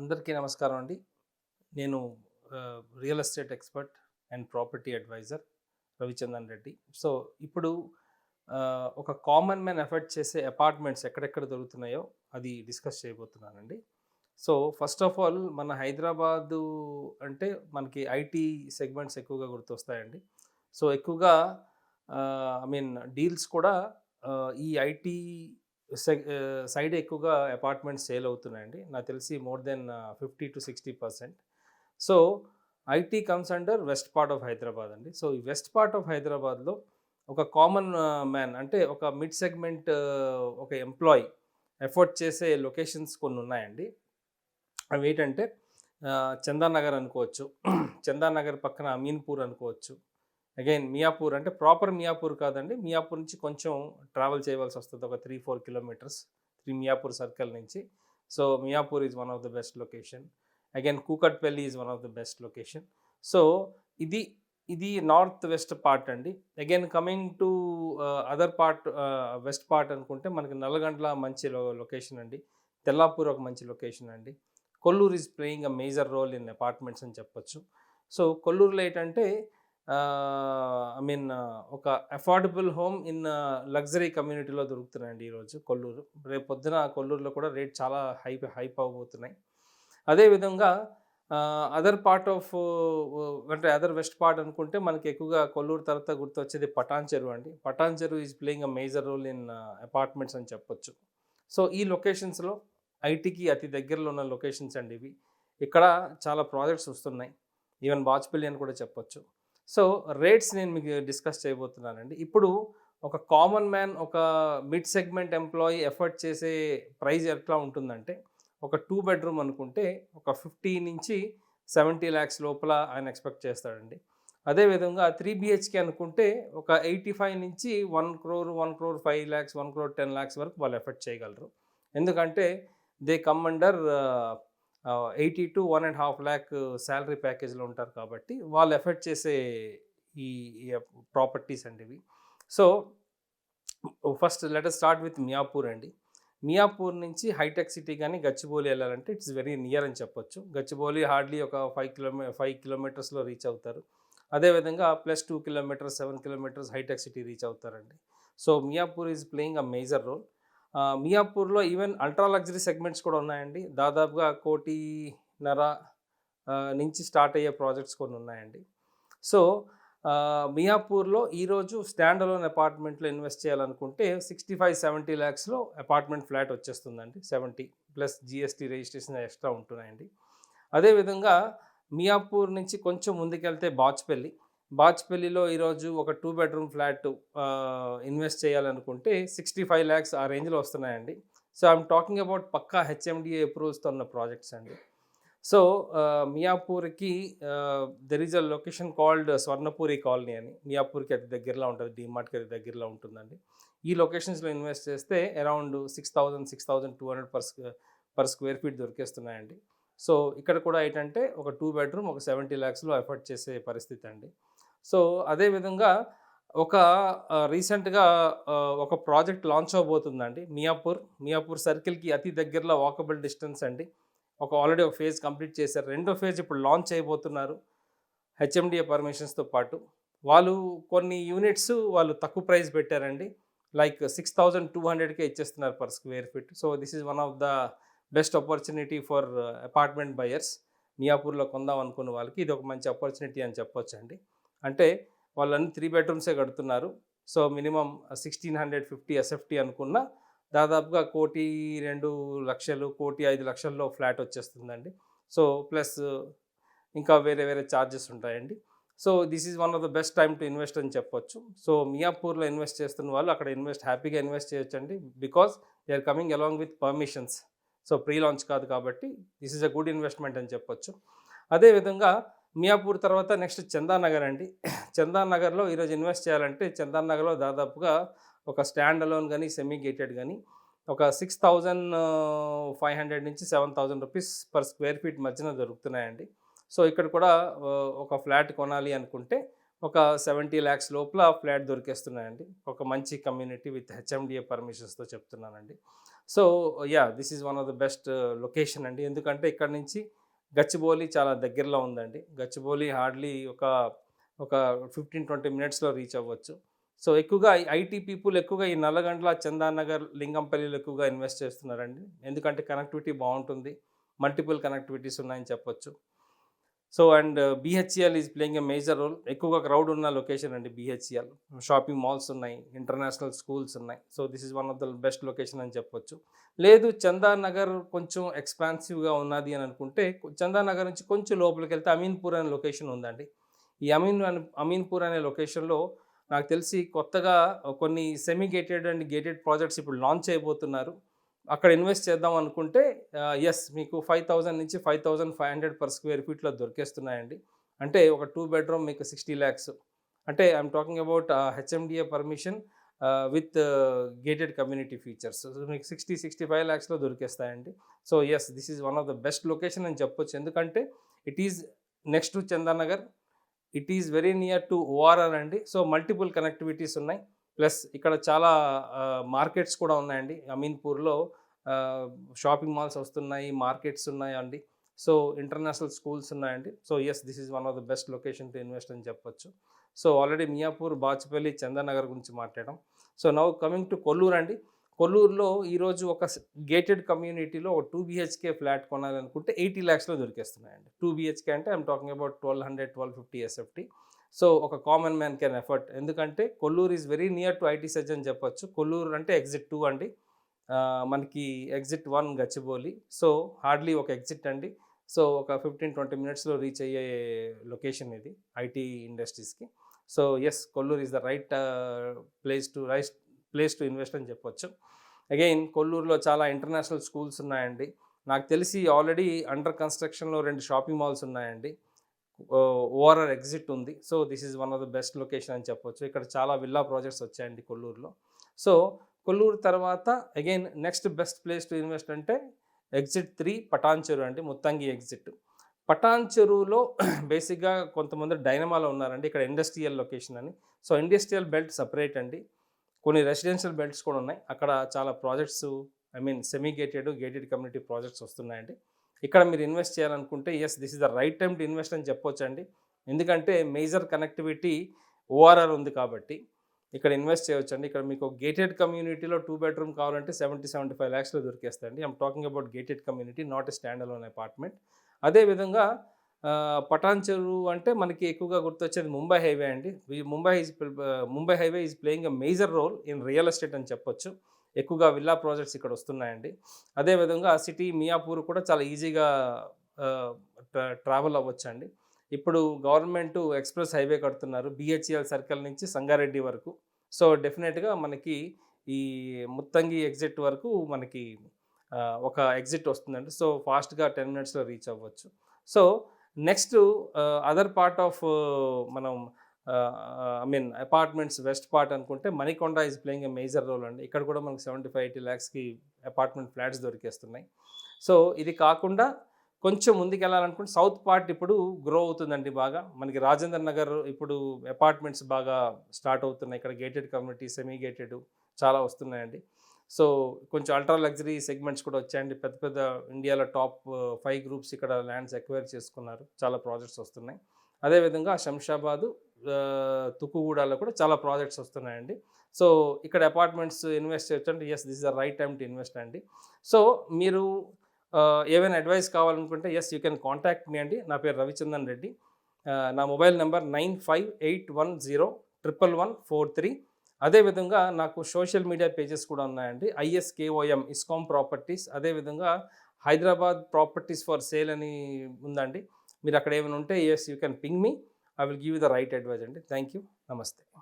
అందరికీ నమస్కారం అండి. నేను real estate expert and property advisor Ravichandan Reddy. So, ఇప్పుడు ఒక కామన్ మ్యాన్ ఎఫర్ట్ చేసే అపార్ట్మెంట్స్ ఎక్కడెక్కడ దొరుకుతున్నాయో అది డిస్కస్ చేయబోతున్నానండి. సో, ఫస్ట్ ఆఫ్ ఆల్ మన హైదరాబాదు అంటే మనకి ఐటీ సెగ్మెంట్స్ ఎక్కువగా గుర్తొస్తాయండి. సో, ఎక్కువగా డీల్స్ కూడా ఈ ఐటీ సైడ్ ఎక్కువగా అపార్ట్మెంట్స్ సేల్ అవుతున్నాయండి. నాకు తెలిసి more than 50-60%. So, IT comes under west part of Hyderabad అండి. సో, ఈ వెస్ట్ పార్ట్ ఆఫ్ హైదరాబాద్‌లో ఒక కామన్ మ్యాన్ అంటే ఒక మిడ్ సెగ్మెంట్ ఒక ఎంప్లాయీ ఎఫోర్డ్ చేసే లొకేషన్స్ కొన్నున్నాయండి. అవేంటంటే చందానగర్ అనుకోవచ్చు. చందానగర్ పక్కన అమీన్‌పూర్ అనుకోవచ్చు. అగైన్ మియాపూర్ అంటే ప్రాపర్ మియాపూర్ కాదండి. మియాపూర్ నుంచి కొంచెం ట్రావెల్ చేయవలసొస్తది. ఒక 3-4 కిలోమీటర్స్ మియాపూర్ సర్కిల్ నుంచి. So, Miyapur is one of the best location. Again Kukatpally is one of the best location. So, ఇది ఇది నార్త్ వెస్ట్ పార్ట్ అండి. Again coming to other part west part అనుకుంటే మనకి నల్లగండ్ల మంచి లొకేషన్ అండి. తెల్లాపూర్ ఒక మంచి లొకేషన్ అండి. Kollur is playing a major role in apartments అని చెప్పొచ్చు. సో, కొల్లూరులో ఏంటంటే ఒక అఫోర్డబుల్ హోమ్ ఇన్ లగ్జరీ కమ్యూనిటీలో దొరుకుతున్నాయండి ఈరోజు కొల్లూరు. రేపు పొద్దున కొల్లూరులో కూడా రేట్ చాలా హైప్ అవ్వబోతున్నాయి. అదేవిధంగా అదర్ పార్ట్ ఆఫ్ అంటే అదర్ వెస్ట్ పార్ట్ అనుకుంటే మనకి ఎక్కువగా కొల్లూరు తర్వాత గుర్తొచ్చేది పటాన్ చెరువు అండి. Patancheru is playing a major role in apartments అని చెప్పొచ్చు. సో, ఈ లొకేషన్స్‌లో ఐటీకి అతి దగ్గరలో ఉన్న లొకేషన్స్ అండి ఇవి. ఇక్కడ చాలా ప్రాజెక్ట్స్ వస్తున్నాయి. ఈవెన్ బాచ్పల్లి అని కూడా చెప్పొచ్చు. సో, రేట్స్ నేను మీకు డిస్కస్ చేయబోతున్నానండి. ఇప్పుడు ఒక కామన్ మ్యాన్, ఒక మిడ్ సెగ్మెంట్ ఎంప్లాయీ ఎఫర్ట్ చేసే ప్రైస్ ఎట్లా ఉంటుందంటే, ఒక 2 బెడ్‌రూమ్ అనుకుంటే ఒక 50-70 లాక్స్ లోపల ఆయన ఎక్స్‌పెక్ట్ చేస్తాడండి. అదేవిధంగా 3 బీహెచ్‌కే అనుకుంటే ఒక 85-1 crore, 1,05,00,000, 1,10,00,000 వరకు వాళ్ళు ఎఫర్ట్ చేయగలరు. ఎందుకంటే they come under 80-1.5 lakh salary ప్యాకేజ్‌లో ఉంటారు కాబట్టి వాళ్ళు ఎఫర్ట్ చేసే ఈ ఈ ప్రాపర్టీస్ అండి ఇవి. So, first let us start with Miyapur అండి. మియాపూర్ నుంచి హైటెక్ సిటీ గాని, గచ్చిబౌలి ఎళ్ళాలంటే ఇట్స్ వెరీ నియర్ అని చెప్పొచ్చు. గచ్చిబౌలి హార్డ్‌లీ ఒక 5 కిలోమీటర్స్‌లో రీచ్ అవుతారు. అదేవిధంగా ప్లస్ 2 కిలోమీటర్స్, 7 కిలోమీటర్స్ హైటెక్ సిటీ రీచ్ అవుతారండి. So, Miyapur is playing a major role. మియాపూర్‌లో ఈవెన్ అల్ట్రా లగ్జరీ సెగ్మెంట్స్ కూడా ఉన్నాయండి. దాదాపుగా 1,50,00,000 నుంచి స్టార్ట్ అయ్యే ప్రాజెక్ట్స్ కొన్ని ఉన్నాయండి. సో, మియాపూర్‌లో ఈరోజు స్టాండ్ అలోన్ అపార్ట్మెంట్‌లో ఇన్వెస్ట్ చేయాలనుకుంటే 65-70 లాక్స్‌లో అపార్ట్మెంట్ ఫ్లాట్ వచ్చేస్తుందండి. 70 ప్లస్ జీఎస్టీ రిజిస్ట్రేషన్ ఎక్స్ట్రా ఉంటున్నాయండి. అదేవిధంగా మియాపూర్ నుంచి కొంచెం ముందుకెళ్తే బాచ్పల్లి. బాచ్పల్లిలో ఈరోజు ఒక 2 బెడ్‌రూమ్ ఫ్లాట్ ఇన్వెస్ట్ చేయాలనుకుంటే 65 లాక్స్ ఆ రేంజ్‌లో వస్తున్నాయండి. సో, ఐయామ్ టాకింగ్ అబౌట్ పక్కా హెచ్ఎండిఏ అప్రూవల్స్‌తో ఉన్న ప్రాజెక్ట్స్ అండి. సో, మియాపూర్‌కి there is a location called Swarnapuri colony అని. మియాపూర్‌కి అతి దగ్గరలో ఉంటది. డీమార్ట్‌కి అతి దగ్గరలో ఉంటుందండి. ఈ లొకేషన్స్‌లో ఇన్వెస్ట్ చేస్తే అరౌండ్ 6,000, 6,200 పర్ స్క్వేర్ ఫీట్ దొరికేస్తున్నాయండి. సో, ఇక్కడ కూడా ఏంటంటే ఒక 2 బెడ్‌రూమ్ ఒక 70 లాక్స్‌లో ఎఫర్ట్ చేసే పరిస్థితి అండి. సో, అదేవిధంగా ఒక రీసెంట్‌గా ఒక ప్రాజెక్ట్ లాంచ్ అవ్వబోతుందండి మియాపూర్ సర్కిల్‌కి అతి దగ్గరలో వాకబుల్ డిస్టెన్స్ అండి. ఆల్రెడీ ఒక ఫేజ్ కంప్లీట్ చేశారు. రెండో ఫేజ్ ఇప్పుడు లాంచ్ చేయబోతున్నారు. హెచ్ఎండిఏ పర్మిషన్స్‌తో పాటు. వాళ్ళు కొన్ని యూనిట్స్ వాళ్ళు తక్కువ ప్రైస్ పెట్టారండి. లైక్ 6,200కే ఇచ్చేస్తున్నారు per square feet. So, this is one of the best opportunity for apartment buyers. మియాపూర్‌లో కొందాం అనుకున్న వాళ్ళకి ఇది ఒక మంచి ఆపర్చునిటీ అని చెప్పొచ్చండి. అంటే వాళ్ళన్నీ 3 బెడ్‌రూమ్సే కడుతున్నారు. సో, మినిమమ్ 1,650 ఎస్ఎఫ్టీ అనుకున్న దాదాపుగా 1,02,00,000, 1,05,00,000లో ఫ్లాట్ వచ్చేస్తుందండి. సో, ప్లస్ ఇంకా వేరే వేరే చార్జెస్ ఉంటాయండి. So, this is one of the best time to invest అని చెప్పొచ్చు. సో, మియాపూర్‌లో ఇన్వెస్ట్ చేస్తున్న వాళ్ళు అక్కడ హ్యాపీగా ఇన్వెస్ట్ చేయొచ్చండి. Because they are coming along with permissions. So, pre launch కాదు కాబట్టి this is a good investment అని చెప్పొచ్చు. అదేవిధంగా మియాపూర్ తర్వాత నెక్స్ట్ చందానగర్ అండి. చందానగర్‌లో ఈరోజు ఇన్వెస్ట్ చేయాలంటే చందానగర్‌లో దాదాపుగా ఒక స్టాండ్ అలోన్ గాని, సెమీ గేటెడ్ గాని ఒక 6,500-7,000 రూపీస్ పర్ స్క్వేర్ ఫీట్ మధ్యన దొరుకుతున్నాయండి. సో, ఇక్కడ కూడా ఒక ఫ్లాట్ కొనాలి అనుకుంటే ఒక 70 లాక్స్ లోపల ఫ్లాట్ దొరికేస్తున్నాయండి. ఒక మంచి కమ్యూనిటీ విత్ హెచ్ఎండిఏ పర్మిషన్స్‌తో చెప్తున్నానండి. So this is one of the best location అండి. ఎందుకంటే ఇక్కడ నుంచి గచ్చిబౌలి చాలా దగ్గరలో ఉందండి. గచ్చిబౌలి హార్డ్లీ ఒక 15-20 మినిట్స్‌లో రీచ్ అవ్వచ్చు. సో ఎక్కువగా ఐటీ పీపుల్ ఎక్కువగా ఈ నల్లగండ్ల, చందానగర్, లింగంపల్లిలో ఎక్కువగా ఇన్వెస్ట్ చేస్తున్నారండి. ఎందుకంటే కనెక్టివిటీ బావుంటుంది. మల్టిపుల్ కనెక్టివిటీస్ ఉన్నాయని చెప్పొచ్చు. So and BHEL is playing a major role. ఎక్కువగా క్రౌడ్ ఉన్న లొకేషన్ అండి బీహెచ్ఈఎల్. షాపింగ్ మాల్స్ ఉన్నాయి, ఇంటర్నేషనల్ స్కూల్స్ ఉన్నాయి. So this is one of the best location అని చెప్పొచ్చు. లేదు చందానగర్ కొంచెం ఎక్స్పాన్సివ్‌గా ఉన్నది అని అనుకుంటే, చందానగర్ నుంచి కొంచెం లోపలికెళ్తే అమీన్‌పూర్ అనే లొకేషన్ ఉందండి. ఈ అమీన్‌పూర్ అనే లొకేషన్‌లో నాకు తెలిసి కొత్తగా కొన్ని semi gated and gated projects ఇప్పుడు లాంచ్ చేయబోతున్నారు. అక్కడ ఇన్వెస్ట్ చేద్దాం అనుకుంటే మీకు 5,000 నుంచి 5,500 పర్ స్క్వేర్ ఫీట్‌లో దొరికేస్తున్నాయండి. అంటే ఒక 2 బెడ్‌రూమ్ మీకు 60 లాక్స్. అంటే I'm talking about HMDA permission with gated community features. So మీకు 65 లాక్స్‌లో దొరికేస్తాయండి. So this is one of the best location అని చెప్పొచ్చు. ఎందుకంటే it is next to Chandanagar. It is very near to ORR అండి. సో మల్టిపుల్ కనెక్టివిటీస్ ఉన్నాయి. ప్లస్ ఇక్కడ చాలా మార్కెట్స్ కూడా ఉన్నాయండి. అమీన్‌పూర్‌లో షాపింగ్ మాల్స్ వస్తున్నాయి, మార్కెట్స్ ఉన్నాయండి. సో ఇంటర్నేషనల్ స్కూల్స్ ఉన్నాయండి. So this is one of the best location to invest అని చెప్పొచ్చు. సో ఆల్రెడీ మియాపూర్, బాచుపల్లి, చందానగర్ గురించి మాట్లాడాం. So now coming to Kollur అండి. కొల్లూరులో ఈరోజు ఒక గేటెడ్ కమ్యూనిటీలో ఒక 2 బీహెచ్కే ఫ్లాట్ కొనాలనుకుంటే 80 లాక్స్‌లో దొరికేస్తున్నాయండి. 2 బీహెచ్కే అంటే I'm talking about 1200, 1250 SFT. So ఒక కామన్ మ్యాన్ కెన్ ఎఫర్ట్. ఎందుకంటే Kollur is very near to IT SEZ అని చెప్పొచ్చు. కొల్లూరు అంటే ఎగ్జిట్ 2 అండి. మనకి ఎగ్జిట్ 1 గచ్చిబౌలి. సో హార్డ్లీ ఒక ఎగ్జిట్ అండి. సో ఒక 15-20 మినిట్స్‌లో రీచ్ అయ్యే లొకేషన్ ఇది ఐటీ ఇండస్ట్రీస్‌కి. So Kollur is the right place to invest అని చెప్పొచ్చు. అగైన్ కొల్లూరులో చాలా ఇంటర్నేషనల్ స్కూల్స్ ఉన్నాయండి. నాకు తెలిసి ఆల్రెడీ అండర్ కన్‌స్ట్రక్షన్‌లో 2 షాపింగ్ మాల్స్ ఉన్నాయండి. ఓఆర్ఆర్ ఎగ్జిట్ ఉంది. So this is one of the best location అని చెప్పొచ్చు. ఇక్కడ చాలా విల్లా ప్రాజెక్ట్స్ వచ్చాయండి కొల్లూరులో. సో కొల్లూరు తర్వాత again next best place to invest అంటే ఎగ్జిట్ 3 పటాన్ చెరు అండి. ముత్తంగి ఎగ్జిట్. పటాన్ చెరువులో బేసిక్‌గా కొంతమంది డైనమాలో ఉన్నారండి. ఇక్కడ ఇండస్ట్రియల్ లొకేషన్ అని. సో ఇండస్ట్రియల్ బెల్ట్ సెపరేట్ అండి. కొన్ని రెసిడెన్షియల్ బెల్ట్స్ కూడా ఉన్నాయి. అక్కడ చాలా projects semi gated, gated community projects వస్తున్నాయండి. ఇక్కడ మీరు ఇన్వెస్ట్ చేయాలనుకుంటే this is the right time to invest అని చెప్పొచ్చండి. ఎందుకంటే మేజర్ కనెక్టివిటీ ఓఆర్ఆర్ ఉంది కాబట్టి ఇక్కడ ఇన్వెస్ట్ చేయొచ్చండి. ఇక్కడ మీకు గేటెడ్ కమ్యూనిటీలో 2 బెడ్‌రూమ్ కావాలంటే 70-75 లాక్స్‌లో దొరికేస్తాయండి. I'm talking about gated community, not a stand alone apartment. అదేవిధంగా పటాన్ చెరు అంటే మనకి ఎక్కువగా గుర్తొచ్చేది ముంబై హైవే అండి. Mumbai highway is playing a major role in real estate అని చెప్పొచ్చు. ఎక్కువగా విల్లా ప్రాజెక్ట్స్ ఇక్కడ వస్తున్నాయండి. అదేవిధంగా సిటీ మియాపూర్ కూడా చాలా ఈజీగా ట్రావెల్ అవ్వచ్చండి. ఇప్పుడు గవర్నమెంటు ఎక్స్‌ప్రెస్ హైవే కడుతున్నారు. బీహెచ్ఈఎల్ సర్కిల్ నుంచి సంగారెడ్డి వరకు. సో డెఫినెట్‌గా మనకి ఈ ముత్తంగి ఎగ్జిట్ వరకు మనకి ఒక ఎగ్జిట్ వస్తుందండి. సో ఫాస్ట్‌గా 10 మినిట్స్‌లో రీచ్ అవ్వచ్చు. So next other part of మనం అపార్ట్మెంట్స్ వెస్ట్ పార్ట్ అనుకుంటే Manikonda is playing a major role అండి. ఇక్కడ కూడా మనకు 75-80 లాక్స్‌కి అపార్ట్మెంట్ ఫ్లాట్స్ దొరికేస్తున్నాయి. సో ఇది కాకుండా కొంచెం ముందుకెళ్ళాలనుకుంటే సౌత్ పార్ట్ ఇప్పుడు గ్రో అవుతుందండి బాగా. మనకి రాజేంద్ర నగర్ ఇప్పుడు అపార్ట్మెంట్స్ బాగా స్టార్ట్ అవుతున్నాయి. ఇక్కడ గేటెడ్ కమ్యూనిటీ, సెమీ గేటెడ్ చాలా వస్తున్నాయండి. సో కొంచెం అల్ట్రా లగ్జరీ సెగ్మెంట్స్ కూడా వచ్చాయండి. పెద్ద పెద్ద ఇండియాలో టాప్ 5 గ్రూప్స్ ఇక్కడ ల్యాండ్స్ ఎక్వైర్ చేసుకున్నారు. చాలా ప్రాజెక్ట్స్ వస్తున్నాయి. అదేవిధంగా శంషాబాదు, తుక్కుగూడలో కూడా చాలా ప్రాజెక్ట్స్ వస్తున్నాయండి. సో ఇక్కడ అపార్ట్మెంట్స్ ఇన్వెస్ట్ చేయొచ్చు అంటే this is the right time to invest అండి. సో మీరు ఏవైనా అడ్వైస్ కావాలనుకుంటే యూ కెన్ కాంటాక్ట్ మీ అండి. నా పేరు రవిచందన్ రెడ్డి. నా మొబైల్ నెంబర్ 9581011143. అదేవిధంగా నాకు సోషల్ మీడియా పేజెస్ కూడా ఉన్నాయండి. ISKOM Iskom properties. అదేవిధంగా హైదరాబాద్ ప్రాపర్టీస్ ఫర్ సేల్ అని ఉందండి. మీరు అక్కడ ఏమైనా ఉంటే you can ping me. I will give you the right advice అండి. Thank you. నమస్తే.